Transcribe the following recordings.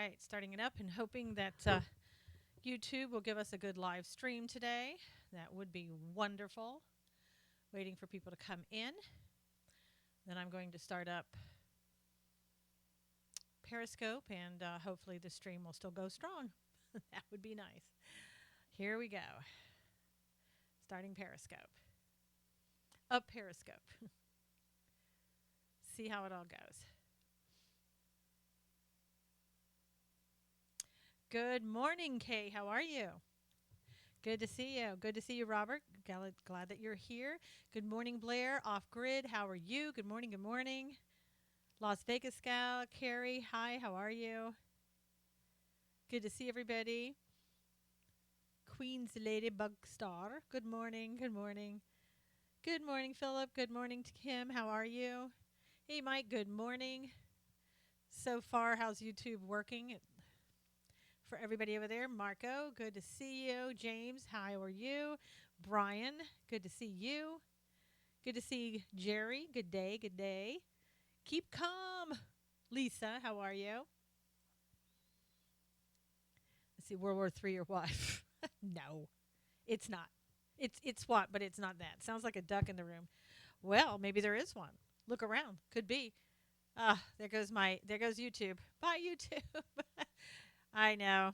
right, starting it up and hoping that YouTube will give us a good live stream today. That would be wonderful. Waiting for people to come in. Then I'm going to start up Periscope and hopefully the stream will still go strong. That would be nice. Here we go. Starting Periscope. Up Periscope. See how it all goes. Good morning, Kay. How are you? Good to see you. Good to see you, Robert. Glad that you're here. Good morning, Blair. Off grid. How are you? Good morning. Good morning. Las Vegas gal. Carrie. Hi. How are you? Good to see everybody. Queen's Ladybug Star. Good morning. Good morning. Good morning, Philip. Good morning to Kim. How are you? Hey, Mike. Good morning. So far, how's YouTube working? For everybody over there. Marco, good to see you. James, how are you? Brian, good to see you. Good to see Jerry. Good day, good day. Keep calm. Lisa, how are you? Let's see, World War III or what? No, it's not. It's what, but it's not that. Sounds like a duck in the room. Well, maybe there is one. Look around. Could be. There goes YouTube. Bye, YouTube. I know.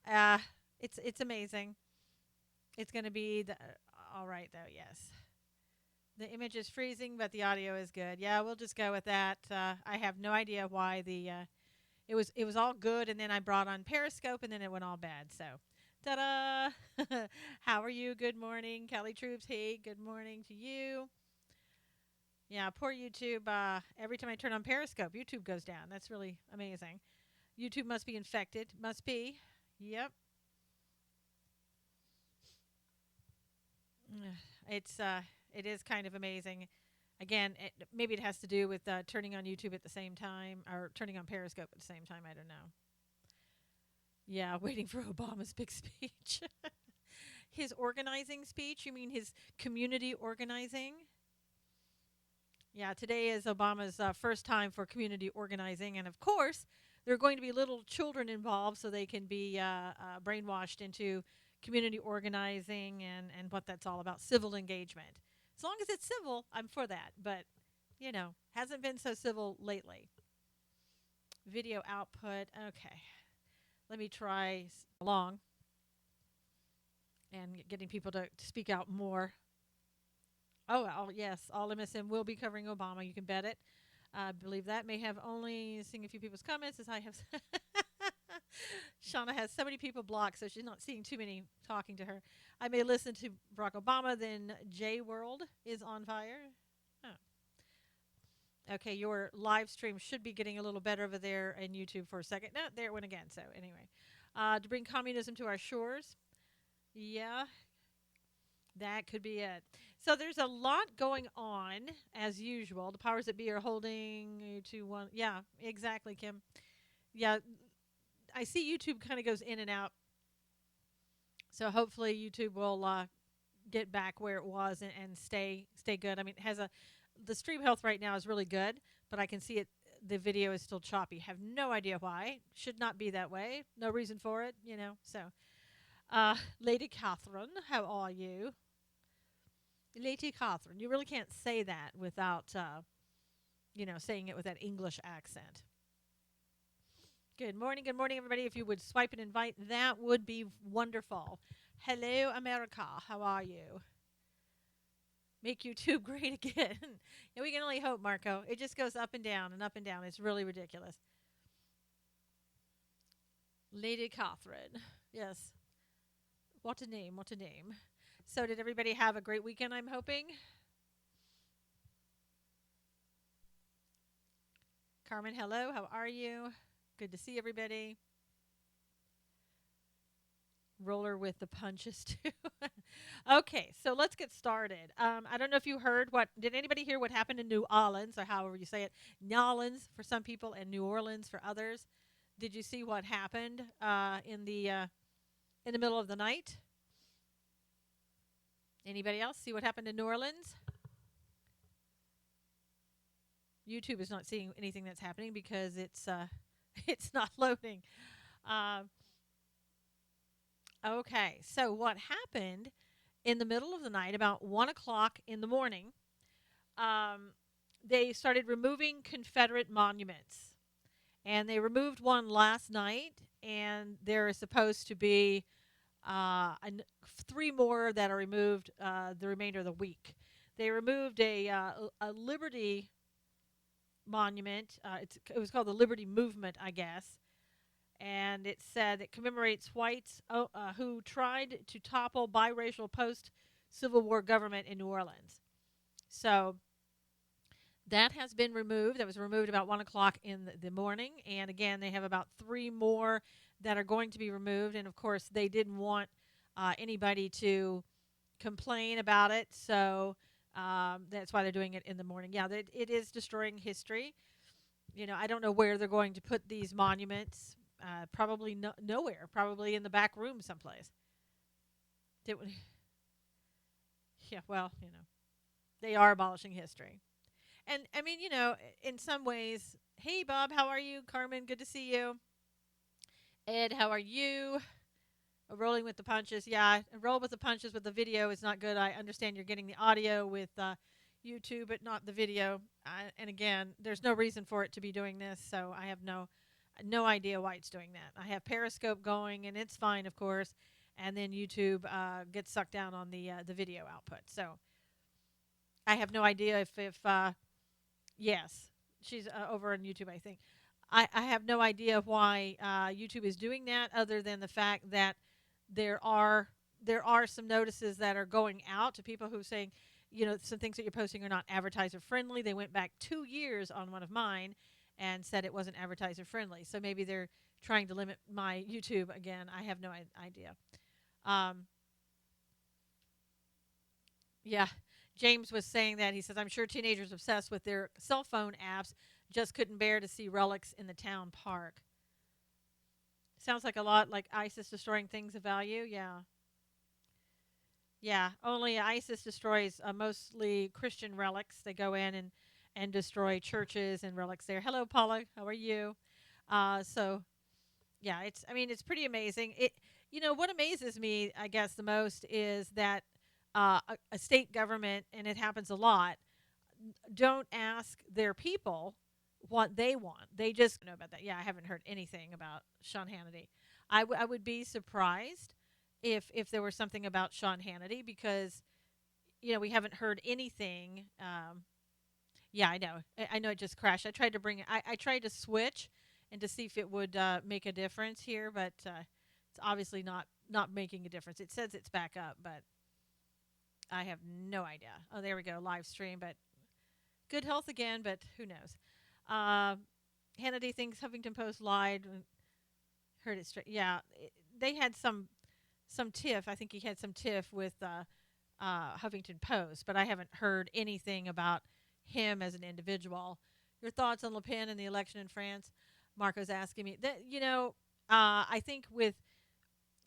Uh, it's amazing. It's going to be all right though. Yes, the image is freezing, but the audio is good. Yeah, we'll just go with that. I have no idea why it was all good, and then I brought on Periscope, and then it went all bad. So, ta-da! How are you? Good morning, Kelly Troops. Hey, good morning to you. Yeah, poor YouTube. Every time I turn on Periscope, YouTube goes down. That's really amazing. YouTube must be infected. Must be. Yep. It is kind of amazing. Again, maybe it has to do with turning on YouTube at the same time or turning on Periscope at the same time. I don't know. Yeah, waiting for Obama's big speech. His organizing speech? You mean his community organizing? Yeah, today is Obama's first time for community organizing, and of course, there are going to be little children involved, so they can be brainwashed into community organizing and what that's all about, civil engagement. As long as it's civil, I'm for that, but hasn't been so civil lately. Video output. Okay, let me try along and getting people to speak out more. Oh, yes, all MSM will be covering Obama. You can bet it. I believe that. May have only seeing a few people's comments as I have. Shauna has so many people blocked, so she's not seeing too many talking to her. I may listen to Barack Obama, then J World is on fire. Oh. Okay, your live stream should be getting a little better over there in YouTube for a second. No, there it went again. So anyway, to bring communism to our shores. Yeah, that could be it. So there's a lot going on as usual. The powers that be are holding to one. Yeah, exactly, Kim. Yeah, I see YouTube kind of goes in and out. So hopefully YouTube will get back where it was and stay good. I mean, the stream health right now is really good, but I can see it. The video is still choppy. Have no idea why. Should not be that way. No reason for it. So, Lady Catherine, how are you? Lady Catherine, you really can't say that without, saying it with that English accent. Good morning, everybody. If you would swipe and invite, that would be wonderful. Hello, America. How are you? Make YouTube great again. Yeah, we can only hope, Marco. It just goes up and down and up and down. It's really ridiculous. Lady Catherine. Yes. What a name. What a name. So did everybody have a great weekend, I'm hoping? Carmen, hello. How are you? Good to see everybody. Roller with the punches, too. Okay, so let's get started. I don't know if you heard did anybody hear what happened in New Orleans, or however you say it? Nolans for some people and New Orleans for others. Did you see what happened in the middle of the night? Anybody else see what happened in New Orleans? YouTube is not seeing anything that's happening because it's It's not loading. Um, okay, so what happened in the middle of the night, about 1 o'clock in the morning? Um, they started removing Confederate monuments, and they removed one last night, and there is supposed to be three more that are removed the remainder of the week. They removed a Liberty monument. It was called the Liberty Movement, I guess, and it said it commemorates whites who tried to topple biracial post Civil War government in New Orleans. So that has been removed. That was removed about 1 o'clock in the morning. And again, they have about three more that are going to be removed. And of course, they didn't want anybody to complain about it. So that's why they're doing it in the morning. Yeah, it is destroying history. I don't know where they're going to put these monuments. Probably nowhere. Probably in the back room someplace. Did yeah, well, they are abolishing history. And I mean, in some ways, hey Bob, how are you? Carmen, good to see you. Ed, how are you? Rolling with the punches. Yeah, roll with the punches with the video is not good. I understand you're getting the audio with YouTube, but not the video. And again, there's no reason for it to be doing this, so I have no idea why it's doing that. I have Periscope going, and it's fine, of course, and then YouTube gets sucked down on the video output. So I have no idea if yes, she's over on YouTube, I think. I have no idea why YouTube is doing that, other than the fact that there are there are some notices that are going out to people who are saying, some things that you're posting are not advertiser friendly. They went back 2 years on one of mine and said it wasn't advertiser friendly. So maybe they're trying to limit my YouTube again. I have no idea. Um, Yeah. James was saying that. He says, I'm sure teenagers obsessed with their cell phone apps just couldn't bear to see relics in the town park. Sounds like a lot like ISIS destroying things of value. Yeah. Yeah. Only ISIS destroys mostly Christian relics. They go in and destroy churches and relics there. Hello, Paula. How are you? So, yeah, it's pretty amazing. What amazes me, I guess, the most is that a state government, and it happens a lot, don't ask their people what they want. They just know about that. Yeah, I haven't heard anything about Sean Hannity. I would be surprised if there was something about Sean Hannity, because we haven't heard anything. Yeah, I know. I know it just crashed. I tried to bring it. I tried to switch and to see if it would make a difference here, but it's obviously not making a difference. It says it's back up, but I have no idea. Oh, there we go, live stream, but good health again, but who knows? Uh, Hannity thinks Huffington Post lied. Heard it straight. Yeah, they had some tiff. I think he had some tiff with Huffington Post, but I haven't heard anything about him as an individual. Your thoughts on Le Pen and the election in France? Marco's asking me. I think with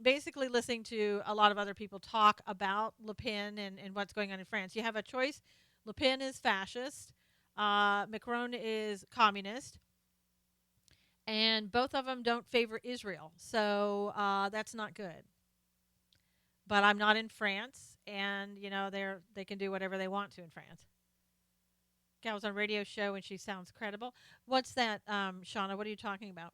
basically listening to a lot of other people talk about Le Pen and what's going on in France, you have a choice. Le Pen is fascist. Macron is communist. And both of them don't favor Israel. So that's not good. But I'm not in France, and they can do whatever they want to in France. Gal's on radio show and she sounds credible. What's that, Shauna? What are you talking about?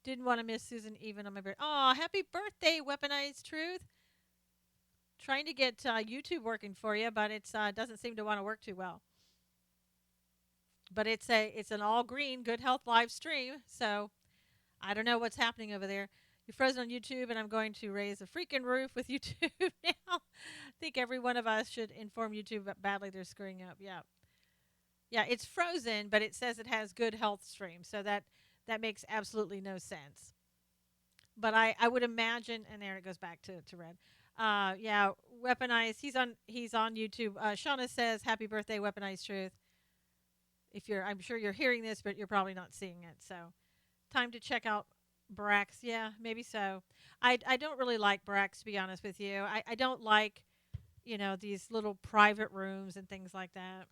Didn't want to miss Susan even on my birthday. Oh, happy birthday, Weaponized Truth. Trying to get YouTube working for you, but it doesn't seem to want to work too well. But it's an all green good health live stream, so I don't know what's happening over there. You're frozen on YouTube, and I'm going to raise a freaking roof with YouTube now. I think every one of us should inform YouTube about badly they're screwing up. Yeah. Yeah, it's frozen, but it says it has good health stream, so that makes absolutely no sense. But I would imagine, and there it goes back to red. Yeah, weaponized. He's on YouTube. Shauna says, "Happy birthday, weaponized truth." I'm sure you're hearing this, but you're probably not seeing it. So, time to check out Brax. Yeah, maybe so. I don't really like Brax, to be honest with you. I don't like these little private rooms and things like that.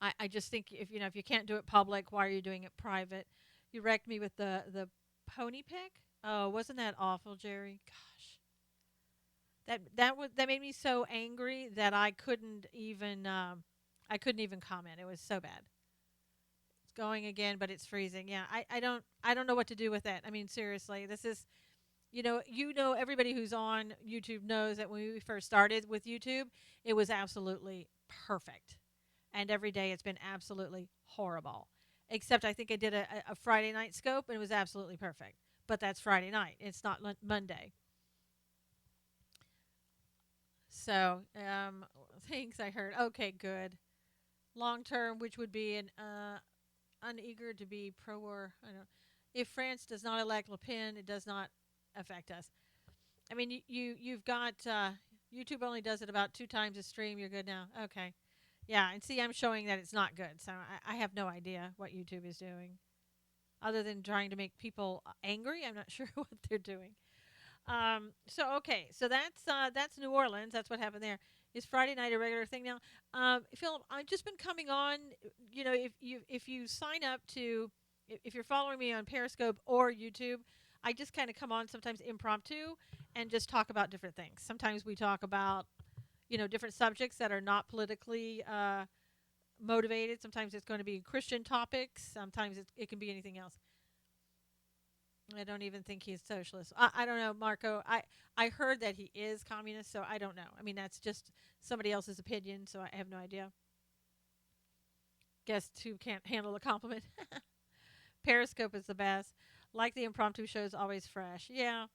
I just think if you can't do it public, why are you doing it private? You wrecked me with the pony pick. Oh, wasn't that awful, Jerry? Gosh, that made me so angry that I couldn't even comment. It was so bad. It's going again, but it's freezing. Yeah, I don't know what to do with that. I mean, seriously, this is everybody who's on YouTube knows that when we first started with YouTube, it was absolutely perfect, and every day it's been absolutely horrible. Except I think I did a Friday night scope, and it was absolutely perfect. But that's Friday night. It's not Monday. So, things I heard. Okay, good. Long term, which would be an uneager to be pro war. I don't. If France does not elect Le Pen, it does not affect us. I mean, you've got YouTube only does it about 2 times a stream. You're good now. Okay. Yeah, and see, I'm showing that it's not good, so I have no idea what YouTube is doing, other than trying to make people angry. I'm not sure what they're doing. So okay, so that's New Orleans. That's what happened there. Is Friday night a regular thing now? Philip, I've just been coming on. If you sign up to, if you're following me on Periscope or YouTube, I just kind of come on sometimes impromptu and just talk about different things. Sometimes we talk about different subjects that are not politically motivated. Sometimes it's going to be Christian topics. Sometimes it can be anything else. I don't even think he's socialist. I don't know, Marco. I heard that he is communist, so I don't know. I mean, that's just somebody else's opinion, so I have no idea. Guess who can't handle a compliment? Periscope is the best. Like the impromptu shows, always fresh. Yeah.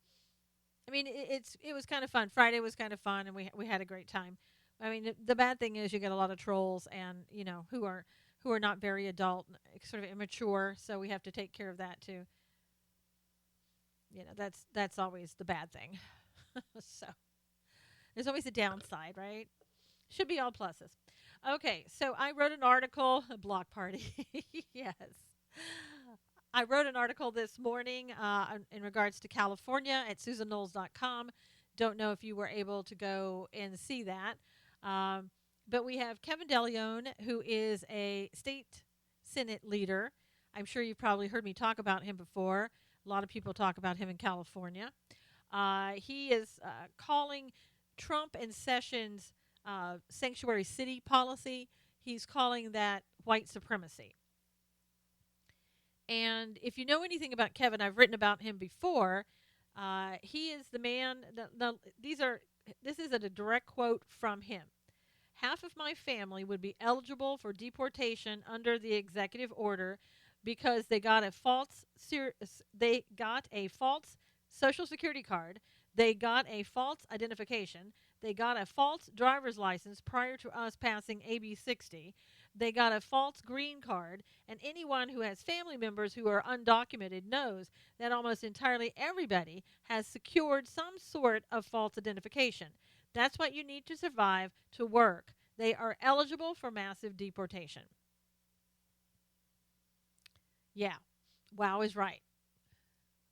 I mean, it was kind of fun. Friday was kind of fun, and we had a great time. I mean, the bad thing is you get a lot of trolls, and who are not very adult, sort of immature. So we have to take care of that too. That's always the bad thing. So there's always a downside, right? Should be all pluses. Okay, so I wrote an article, a block party. Yes. I wrote an article this morning in regards to California at susanknowles.com. Don't know if you were able to go and see that. Um, but we have Kevin DeLeon, who is a state Senate leader. I'm sure you've probably heard me talk about him before. A lot of people talk about him in California. He is calling Trump and Sessions' sanctuary city policy, he's calling that white supremacy. And if you know anything about Kevin, I've written about him before. He is the man. This is a direct quote from him. Half of my family would be eligible for deportation under the executive order because they got a false social security card, they got a false identification, they got a false driver's license prior to us passing AB 60, they got a false green card, and anyone who has family members who are undocumented knows that almost entirely everybody has secured some sort of false identification. That's what you need to survive to work. They are eligible for massive deportation. Yeah, Wow is right.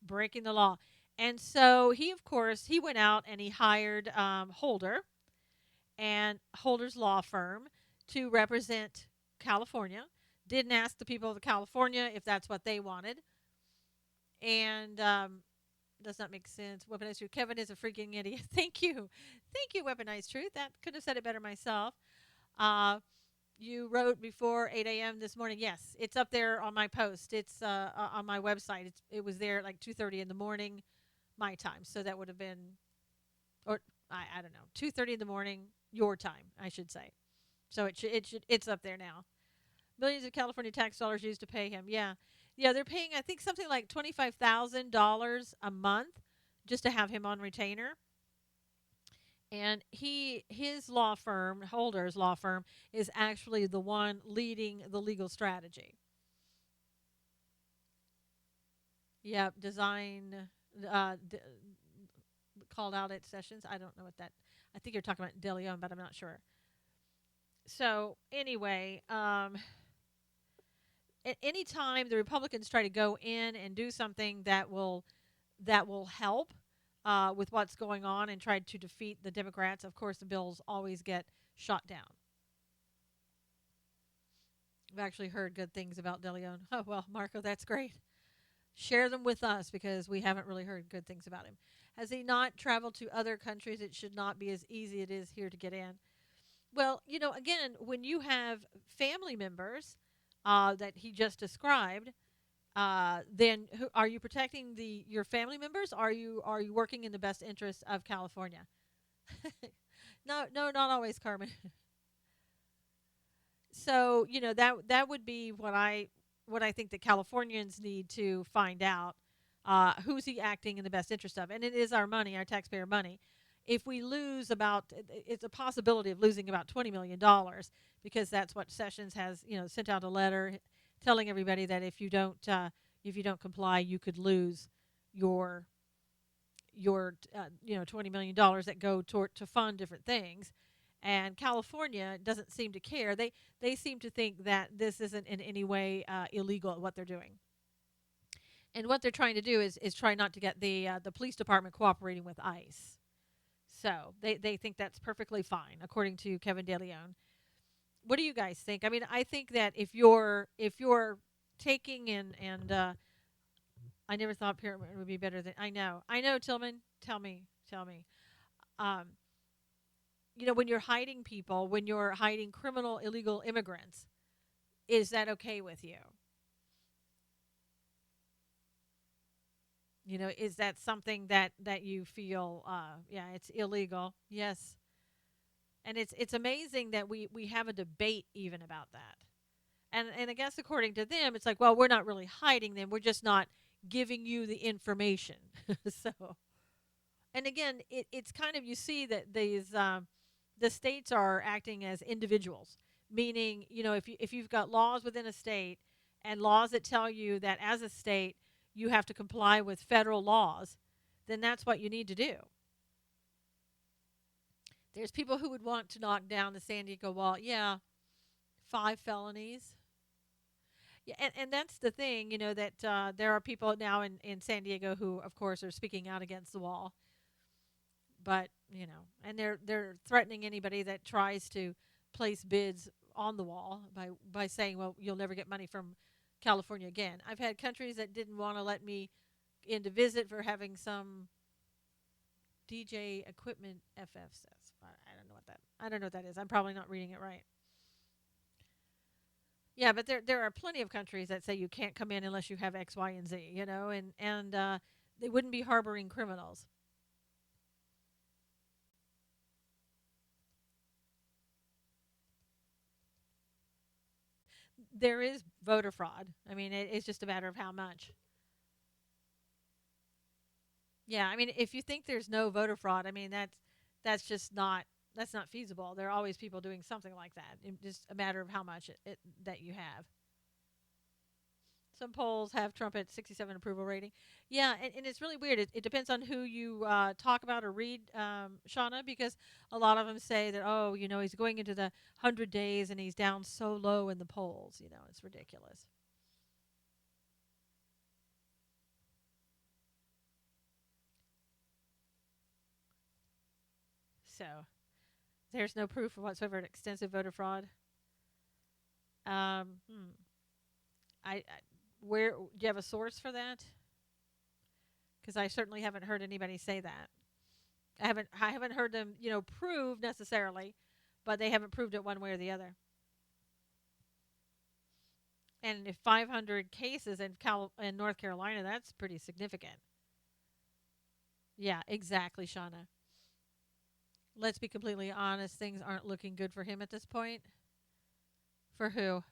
Breaking the law. And so he, of course, he went out and he hired Holder and Holder's law firm to represent California. Didn't ask the people of California if that's what they wanted. And does not make sense. Weaponized Truth. Kevin is a freaking idiot. Thank you. Thank you, Weaponized Truth. That could have said it better myself. Uh, you wrote before 8 a.m. this morning. Yes, it's up there on my post. It's on my website. It was there at like 2:30 in the morning, my time. So that would have been, or I don't know, 2:30 in the morning, your time, I should say. So it's up there now. Millions of California tax dollars used to pay him. Yeah, yeah, they're paying I think something like $25,000 a month just to have him on retainer. And his law firm, Holder's law firm, is actually the one leading the legal strategy. Yep, design called out at sessions. I don't know what that. I think you're talking about DeLeon, but I'm not sure. So anyway, at any time the Republicans try to go in and do something that will help with what's going on and try to defeat the Democrats, of course the bills always get shot down. I've actually heard good things about De Leon. Oh, well, Marco, that's great. Share them with us because we haven't really heard good things about him. Has he not traveled to other countries? It should not be as easy it is here to get in. Well, again, when you have family members that he just described, then are you protecting your family members? Are you working in the best interest of California? No, no, not always, Carmen. So that would be what I think that Californians need to find out. Who's he acting in the best interest of? And it is our money, our taxpayer money. If we lose it's a possibility of losing about $20 million because that's what Sessions has sent out a letter telling everybody that if you don't comply, you could lose your $20 million that go to fund different things. And California doesn't seem to care. They seem to think that this isn't in any way illegal at what they're doing. And what they're trying to do is try not to get the police department cooperating with ICE. So they think that's perfectly fine, according to Kevin De Leon. What do you guys think? I mean, I think that if you're taking and I never thought pyramid would be better than I know Tillman. Tell me. Um, when you're hiding people, when you're hiding criminal illegal immigrants, is that okay with you? Is that something that you feel yeah, it's illegal? Yes. And it's amazing that we have a debate even about that. And I guess according to them, it's like, well, we're not really hiding them. We're just not giving you the information. So, and again, it's kind of, you see that the states are acting as individuals, meaning, if you've got laws within a state and laws that tell you that as a state you have to comply with federal laws, then that's what you need to do. There's people who would want to knock down the San Diego wall. Yeah, 5 felonies. Yeah, and that's the thing, that there are people now in San Diego who, of course, are speaking out against the wall. But and they're threatening anybody that tries to place bids on the wall by saying, well, you'll never get money from California again. I've had countries that didn't want to let me in to visit for having some DJ equipment FF says. I don't know what that. I don't know what that is. I'm probably not reading it right. Yeah, but there are plenty of countries that say you can't come in unless you have X, Y, and Z. And they wouldn't be harboring criminals. There is voter fraud. I mean, it's just a matter of how much. Yeah, I mean, if you think there's no voter fraud, I mean that's just not feasible. There are always people doing something like that. It's just a matter of how much that you have. Some polls have Trump at 67 approval rating. Yeah, and it's really weird. It depends on who you talk about or read, Shauna, because a lot of them say that, oh, he's going into the 100 days and he's down so low in the polls. It's ridiculous. So there's no proof whatsoever of extensive voter fraud. Um, hmm. I where do you have a source for that? Because I certainly haven't heard anybody say that. I haven't heard them prove necessarily, but they haven't proved it one way or the other. And if 500 cases in North Carolina, that's pretty significant. Yeah, exactly, Shauna. Let's be completely honest. Things aren't looking good for him at this point. For who?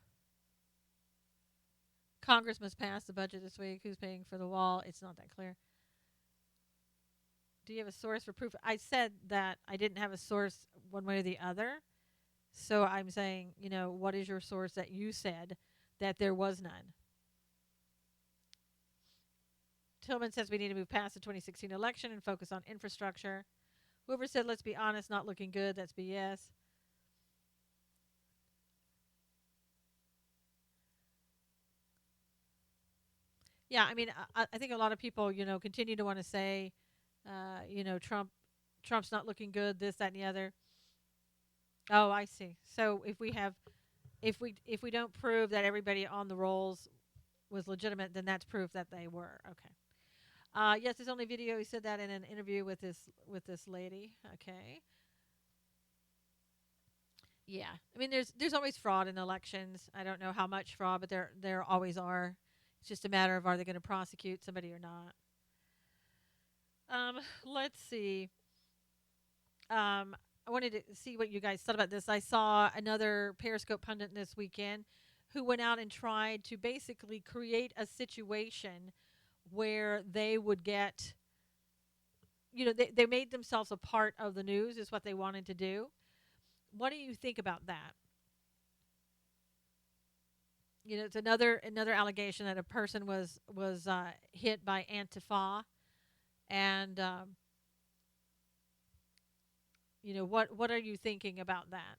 Congress must pass the budget this week. Who's paying for the wall? It's not that clear. Do you have a source for proof? I said that I didn't have a source one way or the other. So I'm saying, what is your source that you said that there was none? Tillman says we need to move past the 2016 election and focus on infrastructure. Whoever said, let's be honest, not looking good, that's BS. Yeah, I mean, I think a lot of people, continue to want to say, Trump's not looking good, this, that, and the other. Oh, I see. So if we have if we don't prove that everybody on the rolls was legitimate, then that's proof that they were. Okay. Yes, it's only video. He said that in an interview with this lady. Okay. Yeah. I mean, there's always fraud in elections. I don't know how much fraud, but there always are. It's just a matter of are they going to prosecute somebody or not. Let's see. I wanted to see what you guys thought about this. I saw another Periscope pundit this weekend who went out and tried to basically create a situation where they would get, they made themselves a part of the news, is what they wanted to do. What do you think about that? It's another allegation that a person was hit by Antifa, and what are you thinking about that?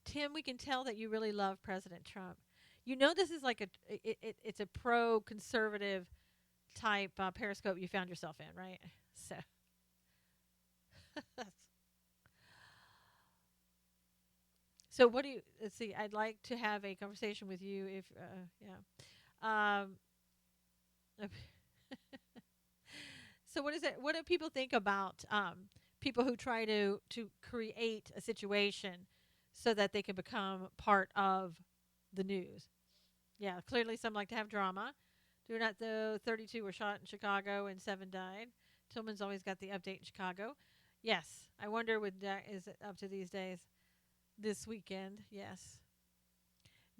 Tim, we can tell that you really love President Trump. This is like it's a pro-conservative type Periscope you found yourself in, right? So, so what do you? Let's see. I'd like to have a conversation with you. If yeah. So what is it? What do people think about people who try to create a situation so that they can become part of the news? Yeah, clearly some like to have drama. Do not though. 32 were shot in Chicago and 7 died. Tillman's always got the update in Chicago. Yes, I wonder what that is up to these days. This weekend, yes.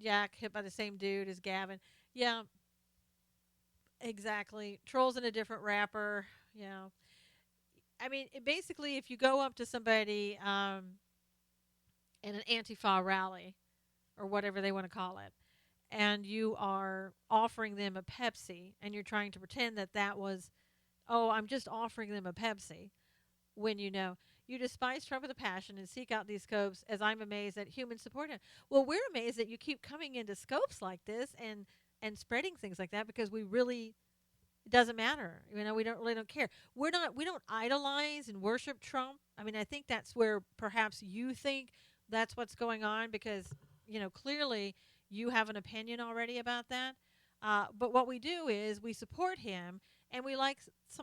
Jack hit by the same dude as Gavin. Yeah, exactly. Trolls in a different wrapper. Yeah. I mean, basically, if you go up to somebody in an Antifa rally or whatever they want to call it, and you are offering them a Pepsi, and you're trying to pretend that that was, oh, I'm just offering them a Pepsi, when you despise Trump with a passion and seek out these scopes, as I'm amazed that humans support him. Well, we're amazed that you keep coming into scopes like this and spreading things like that, because we really, it doesn't matter. We don't really don't care. We don't idolize and worship Trump. I mean, I think that's where perhaps you think that's what's going on, because clearly you have an opinion already about that. But what we do is we support him, and we like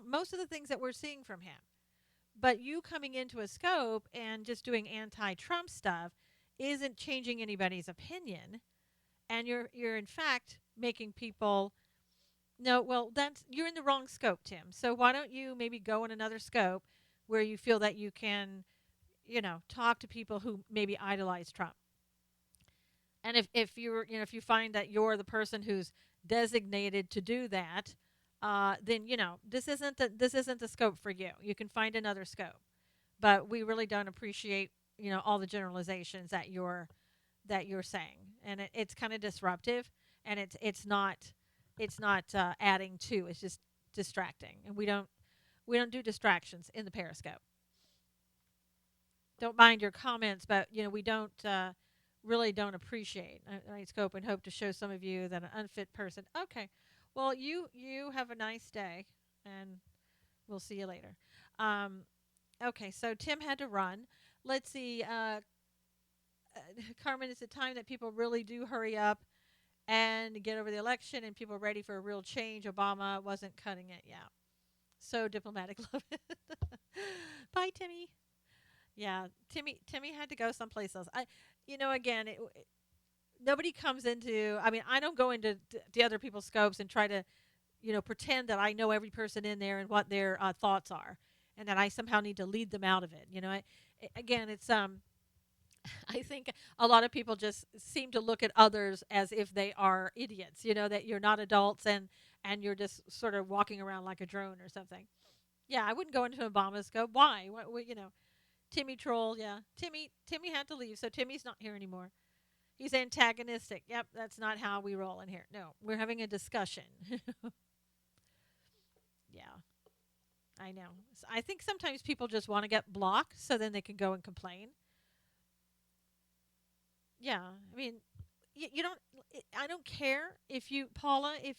most of the things that we're seeing from him. But you coming into a scope and just doing anti-Trump stuff isn't changing anybody's opinion, and you're in fact making people. No, well, that's you're in the wrong scope, Tim. So why don't you maybe go in another scope where you feel that you can, talk to people who maybe idolize Trump. And if you're, if you find that you're the person who's designated to do that, then this isn't the scope for you. You can find another scope. But we really don't appreciate, all the generalizations that you're saying, and it's kind of disruptive, and it's not adding to. It's just distracting, and we don't do distractions in the Periscope. Don't mind your comments, but we don't really don't appreciate a scope, and hope to show some of you that an unfit person. Okay, well, you have a nice day, and we'll see you later. Um, okay, so Tim had to run. Let's see, Carmen. It's a time that people really do hurry up and get over the election, and people ready for a real change. Obama wasn't cutting it. Yeah, so diplomatic. Love it. Bye, Timmy. Yeah, Timmy had to go someplace else. Again, nobody comes into. I mean, I don't go into the other people's scopes and try to, pretend that I know every person in there and what their thoughts are, and that I somehow need to lead them out of it. Again, it's I think a lot of people just seem to look at others as if they are idiots. That you're not adults, and you're just sort of walking around like a drone or something. Yeah, I wouldn't go into Obama's scope. Why? What? Timmy troll. Yeah, Timmy had to leave, so Timmy's not here anymore. He's antagonistic. Yep, that's not how we roll in here. No, we're having a discussion. Yeah, I know. I think sometimes people just want to get blocked so then they can go and complain. Yeah, I mean, you don't. I don't care if you, Paula, if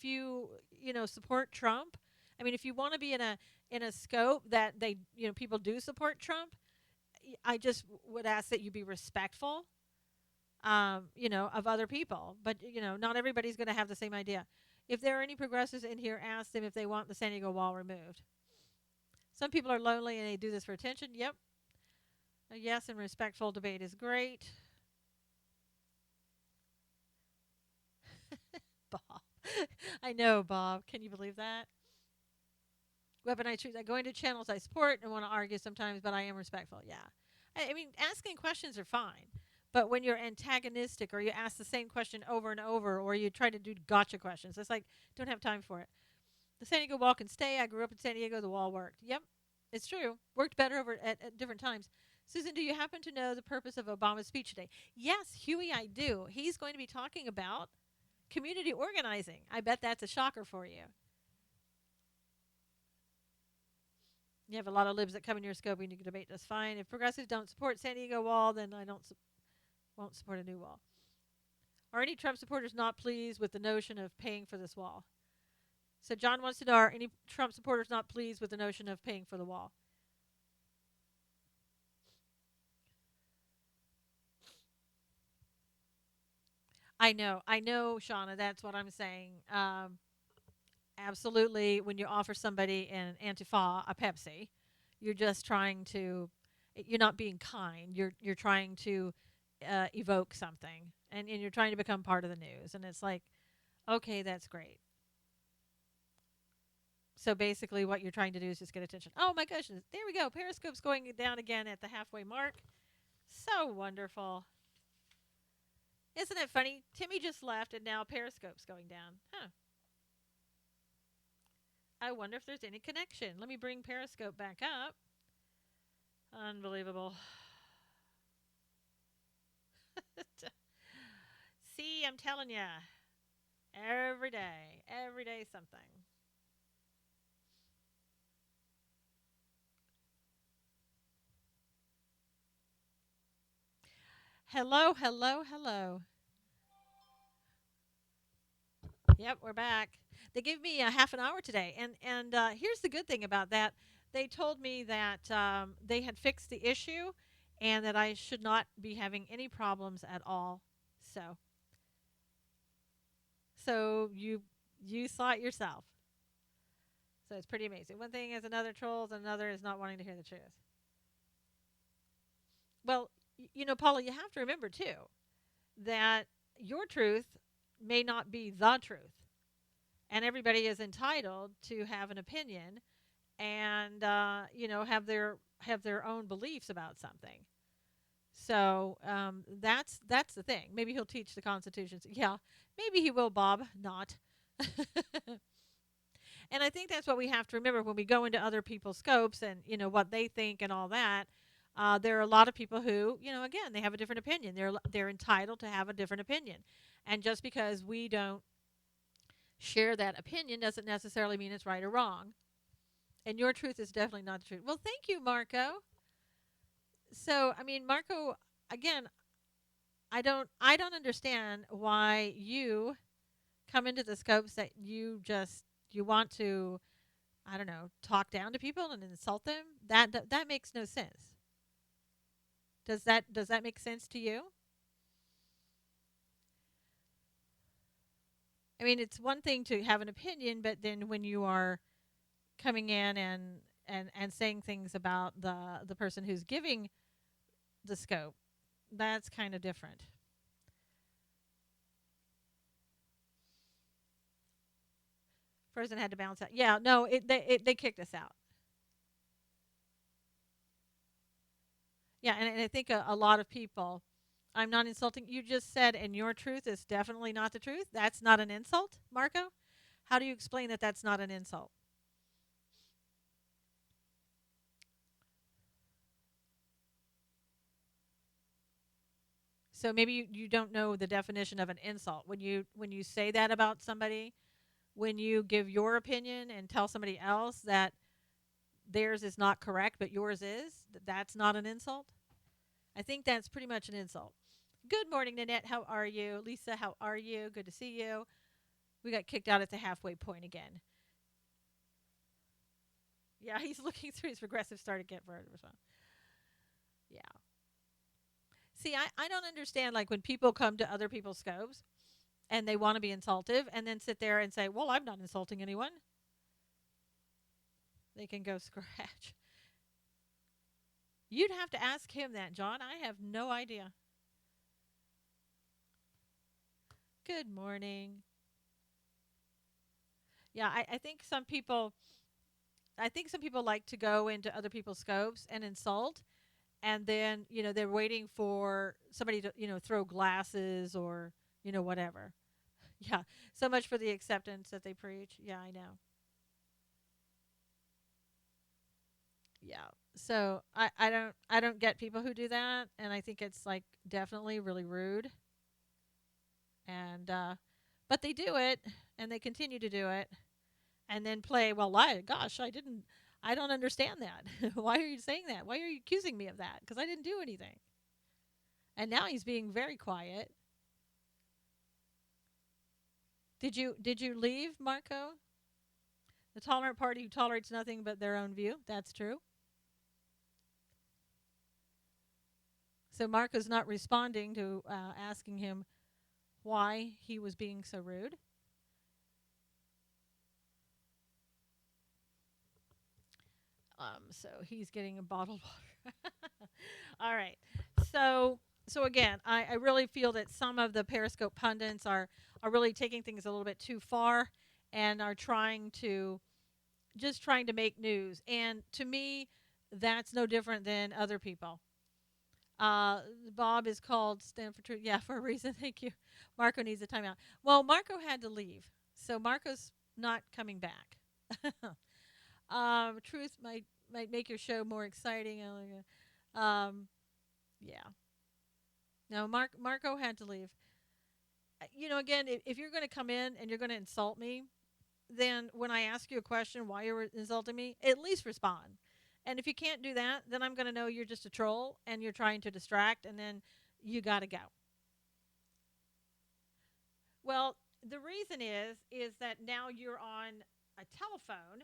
support Trump. I mean, if you want to be in a scope that they people do support Trump, I just would ask that you be respectful, of other people. But not everybody's going to have the same idea. If there are any progressives in here, ask them if they want the San Diego wall removed. Some people are lonely and they do this for attention. Yep. A yes and respectful debate is great. Bob. I know, Bob. Can you believe that? Weapon I choose. I go into channels I support and want to argue sometimes, but I am respectful. Yeah. I mean, asking questions are fine. But when you're antagonistic or you ask the same question over and over or you try to do gotcha questions, it's like, don't have time for it. The San Diego wall can stay. I grew up in San Diego. The wall worked. Yep, it's true. Worked better over at different times. Susan, do you happen to know the purpose of Obama's speech today? Yes, Huey, I do. He's going to be talking about community organizing. I bet that's a shocker for you. You have a lot of libs that come in your scope and you can debate just fine. If progressives don't support San Diego wall, then I won't support a new wall. Are any Trump supporters not pleased with the notion of paying for this wall? So John wants to know, are any Trump supporters not pleased with the notion of paying for the wall? I know, Shauna. That's what I'm saying. Absolutely, when you offer somebody an Antifa a Pepsi, you're just trying to, you're not being kind. You're trying to evoke something, and you're trying to become part of the news. And it's like, okay, that's great. So basically, what you're trying to do is just get attention. Oh my gosh, there we go. Periscope's going down again at the halfway mark. So wonderful. Isn't it funny? Timmy just left, and now Periscope's going down. Huh. I wonder if there's any connection. Let me bring Periscope back up. Unbelievable. See, I'm telling you. Every day something. Hello, hello, hello. Yep, we're back. They gave me a half an hour today, and here's the good thing about that. They told me that they had fixed the issue, and that I should not be having any problems at all. So, so you saw it yourself. So it's pretty amazing. One thing is another trolls, and another is not wanting to hear the truth. Well, Paula, you have to remember too that your truth may not be the truth, and everybody is entitled to have an opinion and have their own beliefs about something. So that's the thing. Maybe he'll teach the Constitution. Yeah, maybe he will, Bob. Not. And I think that's what we have to remember when we go into other people's scopes and what they think and all that. There are a lot of people who, again, they have a different opinion. They're entitled to have a different opinion, and just because we don't share that opinion doesn't necessarily mean it's right or wrong. And your truth is definitely not the truth. Well, thank you, Marco. So, I mean, Marco, again, I don't understand why you come into the scopes that you want to, I don't know, talk down to people and insult them. That makes no sense. Does that make sense to you? I mean, it's one thing to have an opinion, but then when you are coming in and saying things about the person who's giving the scope, that's kind of different. Frozen had to bounce out. Yeah, no, they kicked us out. Yeah, and I think a lot of people. I'm not insulting. You just said, and your truth is definitely not the truth. That's not an insult, Marco. How do you explain that that's not an insult? So maybe you don't know the definition of an insult when you say that about somebody. When you give your opinion and tell somebody else that theirs is not correct, but yours is, that's not an insult. I think that's pretty much an insult. Good morning, Nanette. How are you? Lisa, how are you? Good to see you. We got kicked out at the halfway point again. Yeah, he's looking through his progressive start again for a response. Yeah. See, I don't understand like when people come to other people's scopes and they want to be insultive and then sit there and say, "Well, I'm not insulting anyone." They can go scratch. You'd have to ask him that, John. I have no idea. Good morning. Yeah, I think some people like to go into other people's scopes and insult, and then they're waiting for somebody to throw glasses or whatever. Yeah, so much for the acceptance that they preach. Yeah, I know. Yeah. So I don't get people who do that, and I think it's like definitely really rude. And but they do it, and they continue to do it, and then play. Well, gosh, I don't understand that. Why are you saying that? Why are you accusing me of that? Because I didn't do anything. And now he's being very quiet. Did you leave, Marco? The tolerant party who tolerates nothing but their own view. That's true. So Marco's not responding to asking him why he was being so rude. So he's getting a bottled water. All right. So so again, I really feel that some of the Periscope pundits are really taking things a little bit too far and are trying to make news. And to me, that's no different than other people. Uh, Bob is called Stand for Truth. Yeah, for a reason. Thank you. Marco needs a timeout. Well, Marco had to leave, so Marco's not coming back. Truth might make your show more exciting. Yeah. No, Marco had to leave. Again, if you're going to come in and you're going to insult me, then when I ask you a question why you're insulting me, at least respond. And if you can't do that, then I'm going to know you're just a troll and you're trying to distract, and then you got to go. Well, the reason is that now you're on a telephone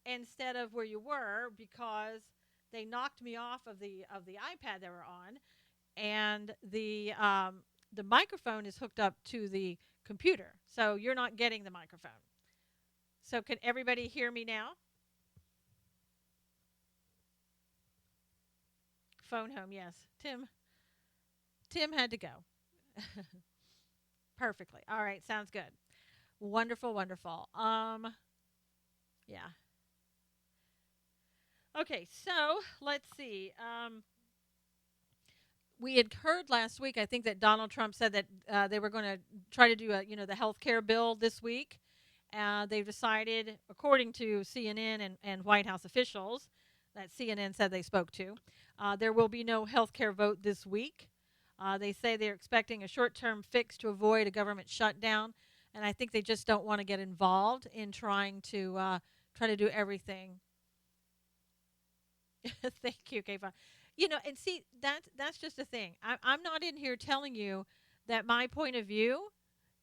instead of where you were because they knocked me off of the iPad they were on, and the microphone is hooked up to the computer, so you're not getting the microphone. So can everybody hear me now? Phone home, yes. Tim had to go. Perfectly. All right, sounds good. Wonderful, wonderful. Yeah. Okay, so let's see. We had heard last week, I think, that Donald Trump said that they were going to try to do the health care bill this week. They've decided, according to CNN and White House officials that CNN said they spoke to, there will be no health care vote this week. They say they're expecting a short-term fix to avoid a government shutdown, and I think they just don't want to get involved in try to do everything. Thank you, Kayfa. And see that's just the thing. I'm not in here telling you that my point of view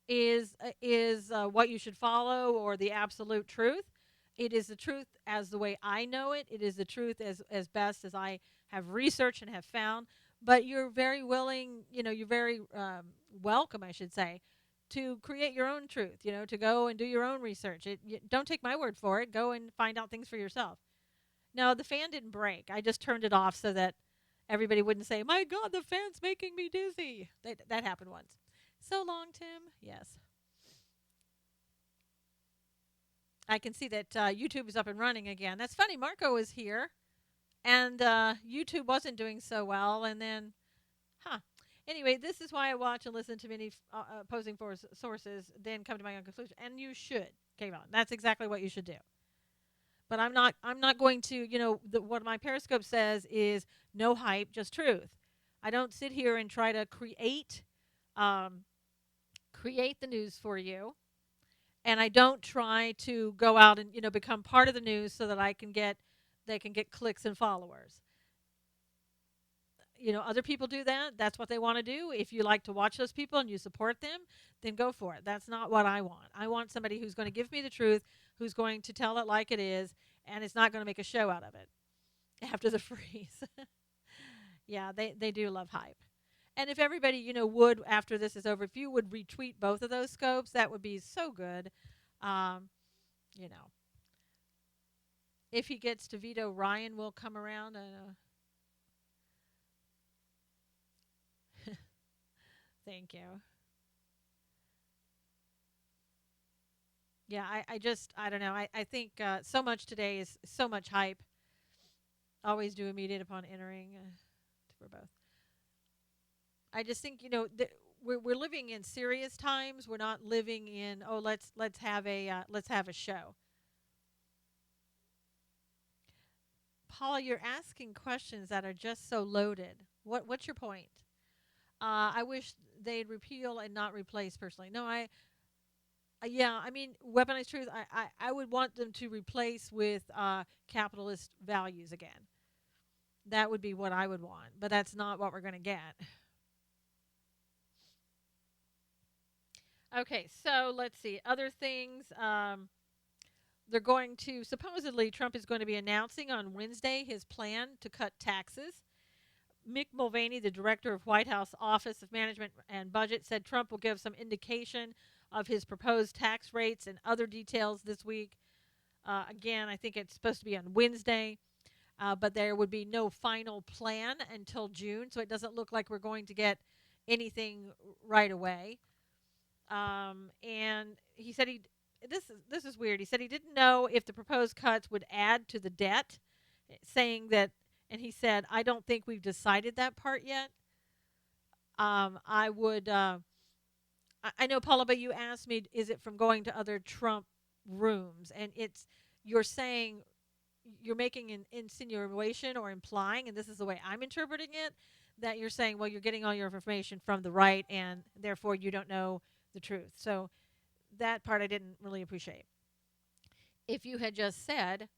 is what you should follow or the absolute truth. It is the truth as the way I know it. It is the truth as best as I have researched and have found. But you're very willing, you're very welcome, I should say, to create your own truth. To go and do your own research. Don't take my word for it. Go and find out things for yourself. No, the fan didn't break. I just turned it off so that everybody wouldn't say, "My God, the fan's making me dizzy." That happened once. So long, Tim. Yes. I can see that YouTube is up and running again. That's funny. Marco was here, and YouTube wasn't doing so well. And then, huh. Anyway, this is why I watch and listen to many opposing sources, then come to my own conclusion. And you should. Okay, on. That's exactly what you should do. But I'm not going to, what my Periscope says is no hype, just truth. I don't sit here and try to um, create the news for you, and I don't try to go out and become part of the news so that they can get clicks and followers. Other people do that. That's what they want to do. If you like to watch those people and you support them, then go for it. That's not what I want. I want somebody who's going to give me the truth, who's going to tell it like it is, and is not going to make a show out of it after the freeze. Yeah, they do love hype. And if everybody, would after this is over, if you would retweet both of those scopes, that would be so good. Um, you know, if he gets to veto, Ryan will come around and thank you. Yeah, I don't know. I think so much today is so much hype. Always do immediate upon entering for both. I just think we're living in serious times. We're not living in let's have a show. Paula, you're asking questions that are just so loaded. What's your point? I wish they'd repeal and not replace personally. No, yeah, I mean, weaponized truth. I would want them to replace with capitalist values again. That would be what I would want, but that's not what we're going to get. Okay, so let's see other things. They're going to supposedly Trump is going to be announcing on Wednesday his plan to cut taxes. Mick Mulvaney, the director of White House Office of Management and Budget, said Trump will give some indication of his proposed tax rates and other details this week. Again, I think it's supposed to be on Wednesday, but there would be no final plan until June, so it doesn't look like we're going to get anything right away. And he said this is weird. He said he didn't know if the proposed cuts would add to the debt, saying that, and he said, I don't think we've decided that part yet. I would. I know, Paula, but you asked me, is it from going to other Trump rooms? And you're saying, you're making an insinuation or implying, and this is the way I'm interpreting it, that you're saying, well, you're getting all your information from the right, and therefore you don't know the truth. So that part I didn't really appreciate. If you had just said,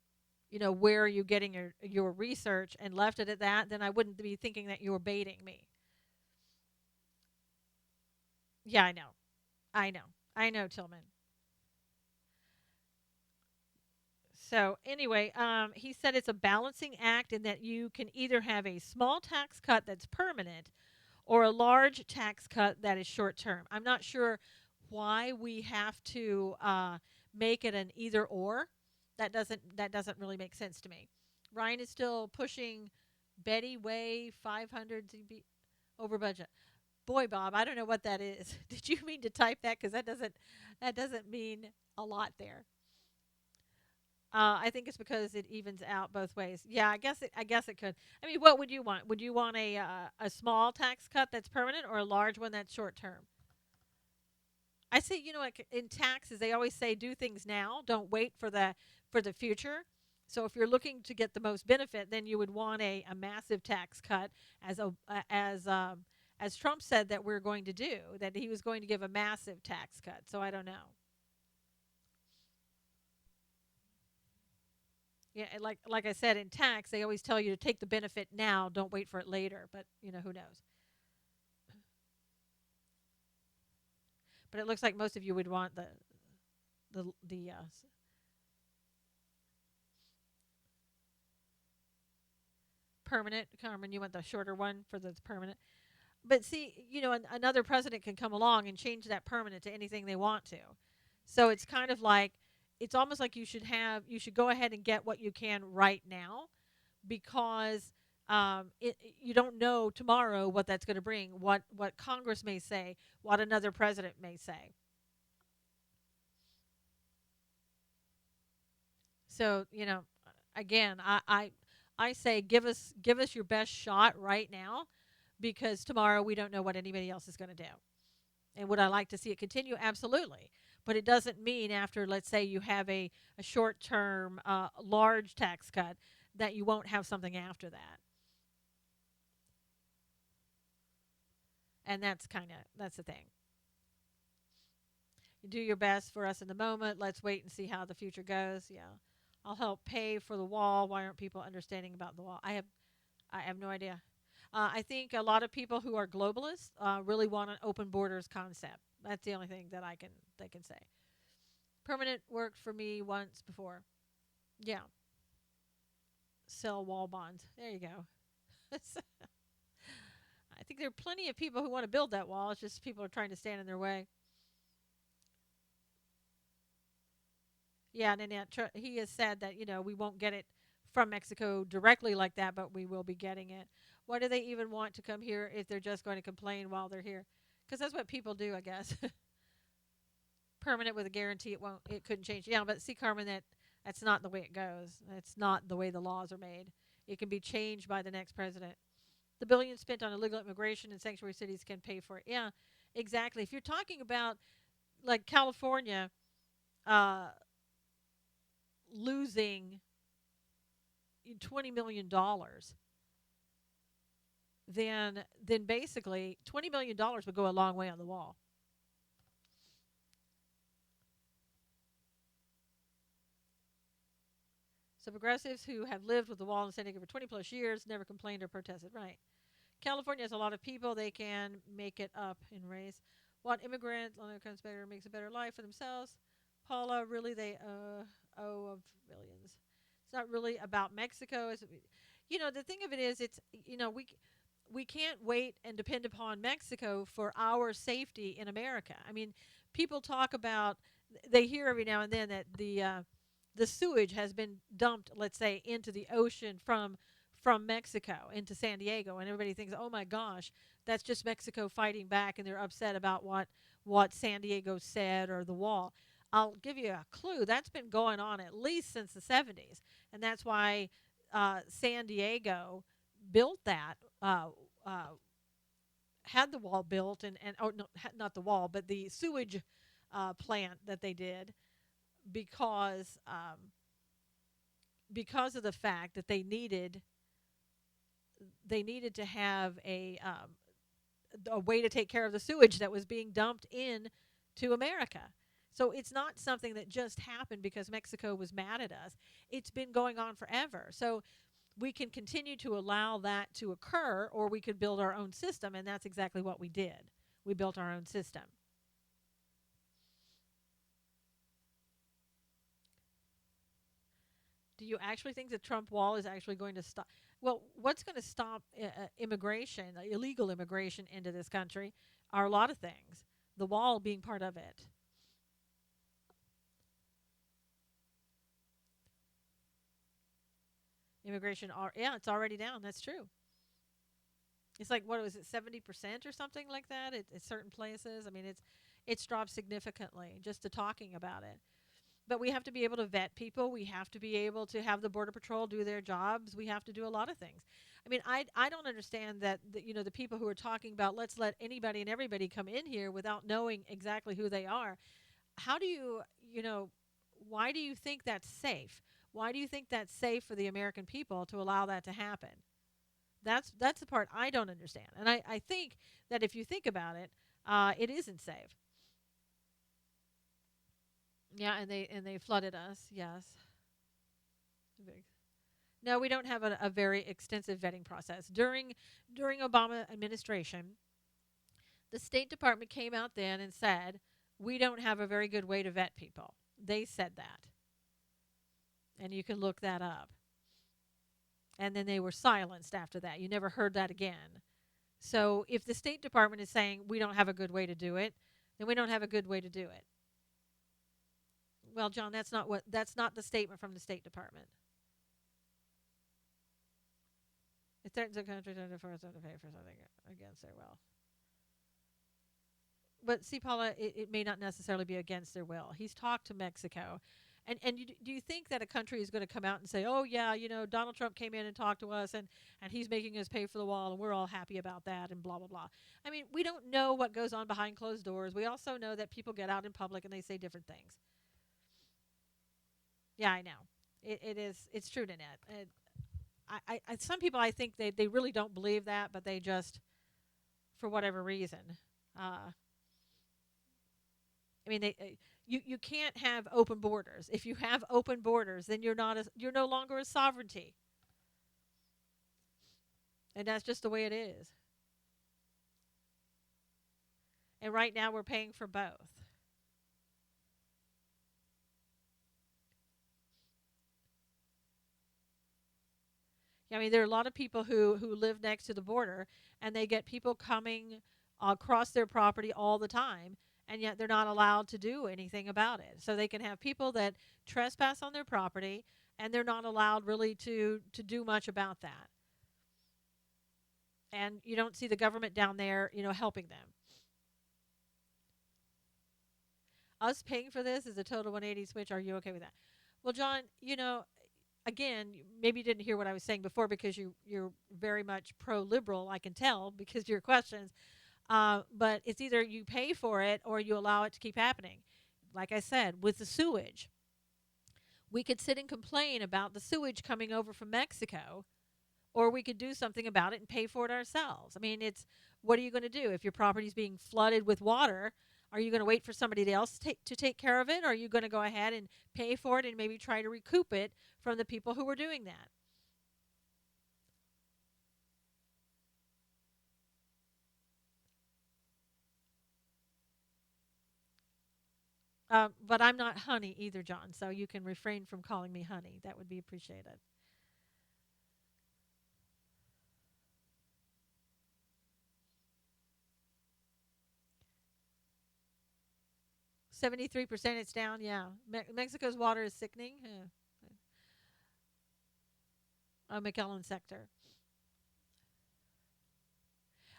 where are you getting your research and left it at that, then I wouldn't be thinking that you were baiting me. Yeah, I know. I know. I know, Tillman. So anyway, he said it's a balancing act in that you can either have a small tax cut that's permanent or a large tax cut that is short term. I'm not sure why we have to make it an either or. That doesn't really make sense to me. Ryan is still pushing Betty Way 500 over budget. Boy, Bob, I don't know what that is. Did you mean to type that? Because that doesn't mean a lot there. I think it's because it evens out both ways. Yeah, I guess it could. I mean, what would you want? Would you want a small tax cut that's permanent or a large one that's short term? I say, like in taxes, they always say do things now. Don't wait for the future. So if you're looking to get the most benefit, then you would want a massive tax cut, as Trump said that we're going to do. That he was going to give a massive tax cut. So I don't know. Yeah, and like I said, in tax, they always tell you to take the benefit now, don't wait for it later. But who knows? But it looks like most of you would want the permanent. Carmen, you want the shorter one for the permanent. But see, another president can come along and change that permanent to anything they want to. So it's kind of like it's almost like you should go ahead and get what you can right now because you don't know tomorrow what that's going to bring, what Congress may say, what another president may say. So again, I say give us your best shot right now because tomorrow we don't know what anybody else is going to do. And would I like to see it continue? Absolutely. But it doesn't mean after, let's say, you have a short term, large tax cut that you won't have something after that. And that's the thing. You do your best for us in the moment. Let's wait and see how the future goes. Yeah. I'll help pay for the wall. Why aren't people understanding about the wall? I have no idea. I think a lot of people who are globalists really want an open borders concept. That's the only thing that they can say. Permanent worked for me once before. Yeah, sell wall bonds. There you go. I think there are plenty of people who want to build that wall. It's just people are trying to stand in their way. Yeah, and then he has said that we won't get it from Mexico directly like that, but we will be getting it. Why do they even want to come here if they're just going to complain while they're here? Because that's what people do, I guess. Permanent with a guarantee it couldn't change. Yeah, but see, Carmen, that's not the way it goes. That's not the way the laws are made. It can be changed by the next president. The billions spent on illegal immigration in sanctuary cities can pay for it. Yeah, exactly. If you're talking about like California uh, losing $20 million, then basically $20 million would go a long way on the wall. So progressives who have lived with the wall in San Diego for 20 plus years never complained or protested. Right. California has a lot of people. They can make it up in race. What immigrant comes better makes a better life for themselves. Paula, really, they owe of billions. It's not really about Mexico. The thing of it is, we can't wait and depend upon Mexico for our safety in America. I mean, people talk about they hear every now and then that the sewage has been dumped, let's say, into the ocean from Mexico into San Diego, and everybody thinks, "Oh my gosh, that's just Mexico fighting back, and they're upset about what San Diego said or the wall." I'll give you a clue. That's been going on at least since the 70s, and that's why San Diego built that. Uh, had the wall built and oh no, not the wall, but the sewage plant that they did because because of the fact that they needed to have a way to take care of the sewage that was being dumped in to America. So it's not something that just happened because Mexico was mad at us. It's been going on forever. So we can continue to allow that to occur, or we could build our own system, and that's exactly what we did. We built our own system. Do you actually think the Trump wall is actually going to stop? Well, what's going to stop immigration, illegal immigration into this country, are a lot of things. The wall being part of it. Immigration, yeah, it's already down. That's true. It's like what was it, 70% or something like that at certain places. I mean, it's dropped significantly just to talking about it. But we have to be able to vet people. We have to be able to have the border patrol do their jobs. We have to do a lot of things. I mean, I don't understand that the people who are talking about let's let anybody and everybody come in here without knowing exactly who they are. How do you know why do you think that's safe? Why do you think that's safe for the American people to allow that to happen? That's the part I don't understand. And I think that if you think about it, it isn't safe. Yeah, and they flooded us. Yes. No, we don't have a very extensive vetting process. During Obama administration, the State Department came out then and said, "We don't have a very good way to vet people." They said that. And you can look that up. And then they were silenced after that. You never heard that again. So if the State Department is saying we don't have a good way to do it, then we don't have a good way to do it. Well, John, that's not the statement from the State Department. It threatens a country to force them to pay for something against their will. But see, Paula, it may not necessarily be against their will. He's talked to Mexico. And do you think that a country is going to come out and say, "Oh yeah, Donald Trump came in and talked to us, and he's making us pay for the wall, and we're all happy about that," and blah blah blah? I mean, we don't know what goes on behind closed doors. We also know that people get out in public and they say different things. Yeah, I know. It's true, Nanette. Some people, I think they really don't believe that, but they just, for whatever reason, I mean, you can't have open borders. If you have open borders, then you're no longer a sovereignty, and that's just the way it is. And right now, we're paying for both. I mean, there are a lot of people who live next to the border, and they get people coming across their property all the time, and yet they're not allowed to do anything about it. So they can have people that trespass on their property, and they're not allowed really to do much about that. And you don't see the government down there, helping them. Us paying for this is a total 180 switch. Are you okay with that? Well, John, again, maybe you didn't hear what I was saying before because you're very much pro-liberal. I can tell because of your questions. But it's either you pay for it or you allow it to keep happening. Like I said, with the sewage, we could sit and complain about the sewage coming over from Mexico, or we could do something about it and pay for it ourselves. I mean, it's what are you going to do if your property is being flooded with water? Are you going to wait for somebody else to take care of it, or are you going to go ahead and pay for it and maybe try to recoup it from the people who were doing that? But I'm not honey either, John, so you can refrain from calling me honey. That would be appreciated. 73% it's down, yeah. Mexico's water is sickening. Yeah. McAllen sector.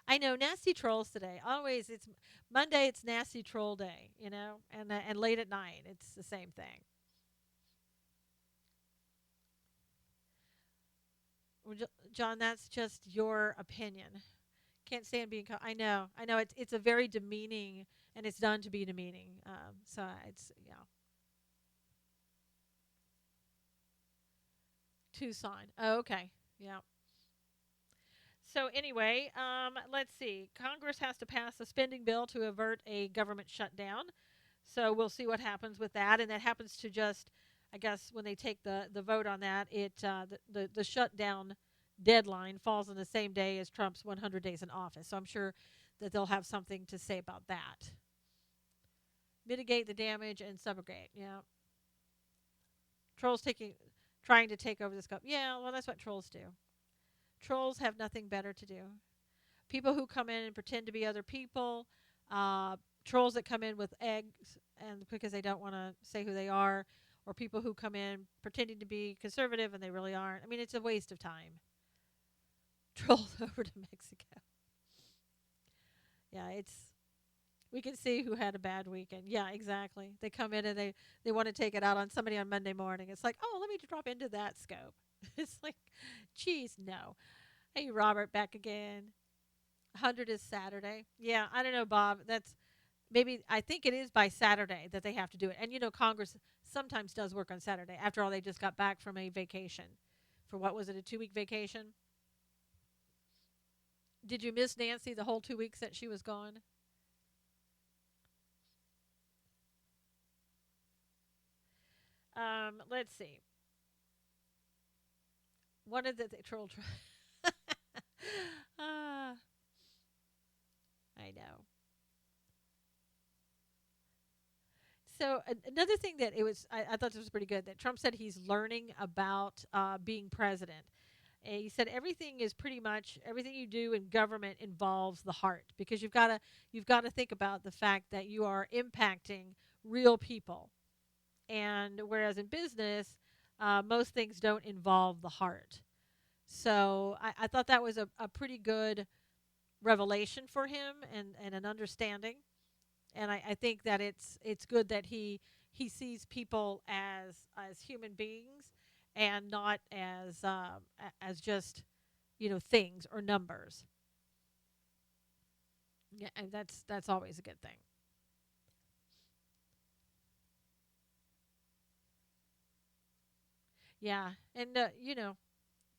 I know nasty trolls today. Always, it's Monday. It's nasty troll day, and late at night, it's the same thing. Well, John, that's just your opinion. Can't stand being. I know. It's a very demeaning, and it's done to be demeaning. So it's Tucson. Oh, okay. Yeah. So anyway, let's see. Congress has to pass a spending bill to avert a government shutdown. So we'll see what happens with that, and that happens to just, I guess, when they take the vote on that, the shutdown deadline falls on the same day as Trump's 100 days in office. So I'm sure that they'll have something to say about that. Mitigate the damage and subrogate. Yeah, trolls trying to take over the scope. Yeah, well, that's what trolls do. Trolls have nothing better to do. People who come in and pretend to be other people, uh, trolls that come in with eggs and because they don't want to say who they are, or people who come in pretending to be conservative and they really aren't. I mean, it's a waste of time. Trolls over to Mexico. Yeah, it's we can see who had a bad weekend. Yeah, exactly. They come in and they want to take it out on somebody on Monday morning. It's like, oh, let me drop into that scope. It's like, geez, no. Hey, Robert, back again. 100 is Saturday. Yeah, I don't know, Bob. That's maybe I think it is by Saturday that they have to do it. And Congress sometimes does work on Saturday. After all, they just got back from a vacation. For what was it, a 2-week vacation? Did you miss Nancy the whole 2 weeks that she was gone? Let's see. One of the troll. Ah, I know. So another thing that I thought this was pretty good that Trump said he's learning about being president. And he said everything you do in government involves the heart because you've got to think about the fact that you are impacting real people, and whereas in business, most things don't involve the heart. So I thought that was a pretty good revelation for him and an understanding. And I think that it's good that he sees people as human beings and not as just things or numbers. Yeah, and that's always a good thing. Yeah, and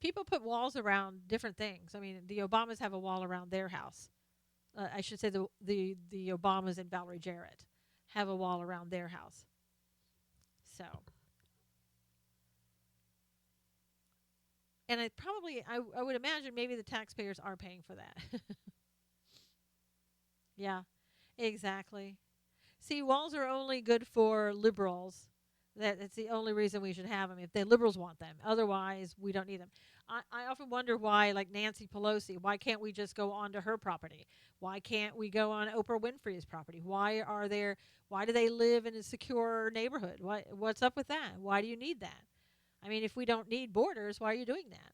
people put walls around different things. I mean, the Obamas have a wall around their house. I should say the Obamas and Valerie Jarrett have a wall around their house. So, and I would imagine maybe the taxpayers are paying for that. Yeah, exactly. See, walls are only good for liberals. That's the only reason we should have them if the liberals want them. Otherwise, we don't need them. I often wonder why, like Nancy Pelosi, why can't we just go onto her property? Why can't we go on Oprah Winfrey's property? Why are there? Why do they live in a secure neighborhood? What's up with that? Why do you need that? I mean, if we don't need borders, why are you doing that?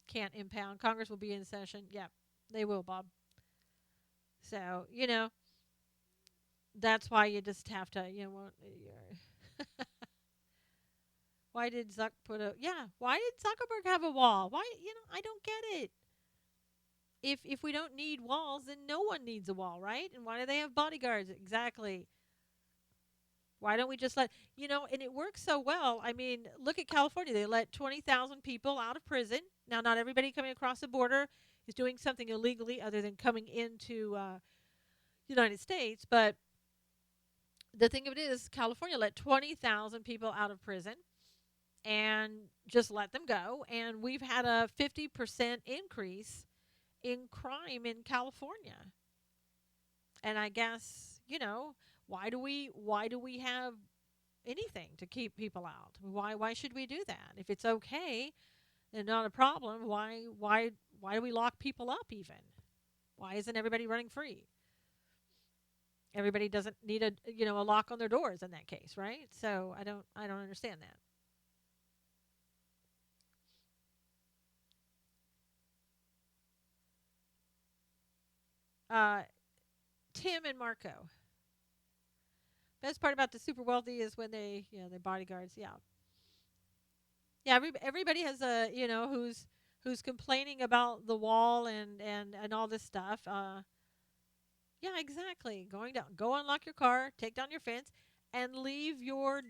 Can't impound. Congress will be in session. Yep, they will, Bob. So that's why you just have to, why did Zuck put a yeah? Why did Zuckerberg have a wall? Why I don't get it. If we don't need walls, then no one needs a wall, right? And why do they have bodyguards? Exactly. Why don't we just let And it works so well. I mean, look at California. They let 20,000 people out of prison. Now, not everybody coming across the border is doing something illegally other than coming into United States. But the thing of it is, California let 20,000 people out of prison and just let them go. And we've had a 50% increase in crime in California. And I guess, why do we have anything to keep people out? Why should we do that? If it's okay and not a problem, why do we lock people up even? Why isn't everybody running free? Everybody doesn't need a lock on their doors in that case, right? So I don't understand that. Tim and Marco. Best part about the super wealthy is when they're bodyguards. Yeah, yeah. Everybody has a who's complaining about the wall and all this stuff. Yeah, exactly. Go unlock your car, take down your fence, and leave your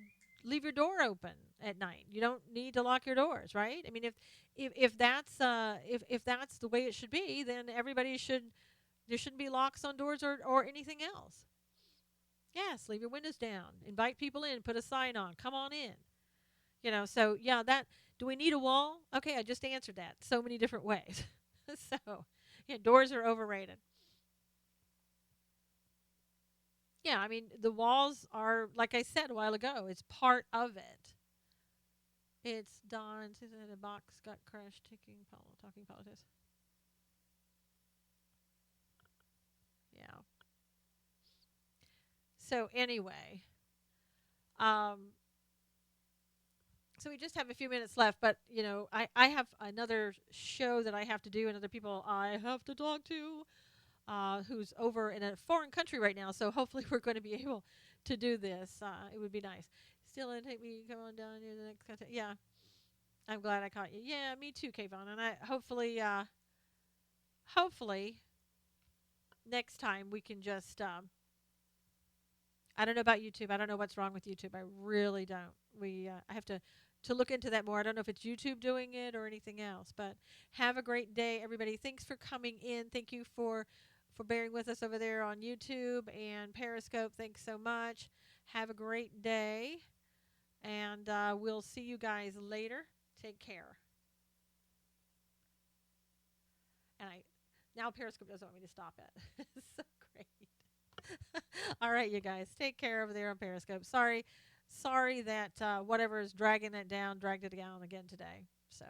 door open at night. You don't need to lock your doors, right? I mean, if that's the way it should be, then everybody should there shouldn't be locks on doors or anything else. Yes, leave your windows down. Invite people in. Put a sign on. Come on in. So yeah, that. Do we need a wall? Okay, I just answered that so many different ways. So, yeah, doors are overrated. Yeah, I mean, the walls are, like I said a while ago, it's part of it. It's Don, the box got crushed, talking politics. Yeah. So, anyway, um, so we just have a few minutes left, but, I have another show that I have to do and other people I have to talk to who's over in a foreign country right now. So, hopefully, we're going to be able to do this. It would be nice. Still, and take me, come on down to the next content. Yeah. I'm glad I caught you. Yeah, me too, Kayvon. And I hopefully next time we can just I don't know about YouTube. I don't know what's wrong with YouTube. I really don't. I have to look into that more. I don't know if it's YouTube doing it or anything else. But have a great day, everybody. Thanks for coming in. Thank you for bearing with us over there on YouTube and Periscope. Thanks so much. Have a great day, and we'll see you guys later. Take care. And I now Periscope doesn't want me to stop it. It's so great. All right, you guys, take care over there on Periscope. Sorry that whatever is dragging it down dragged it down again today. So.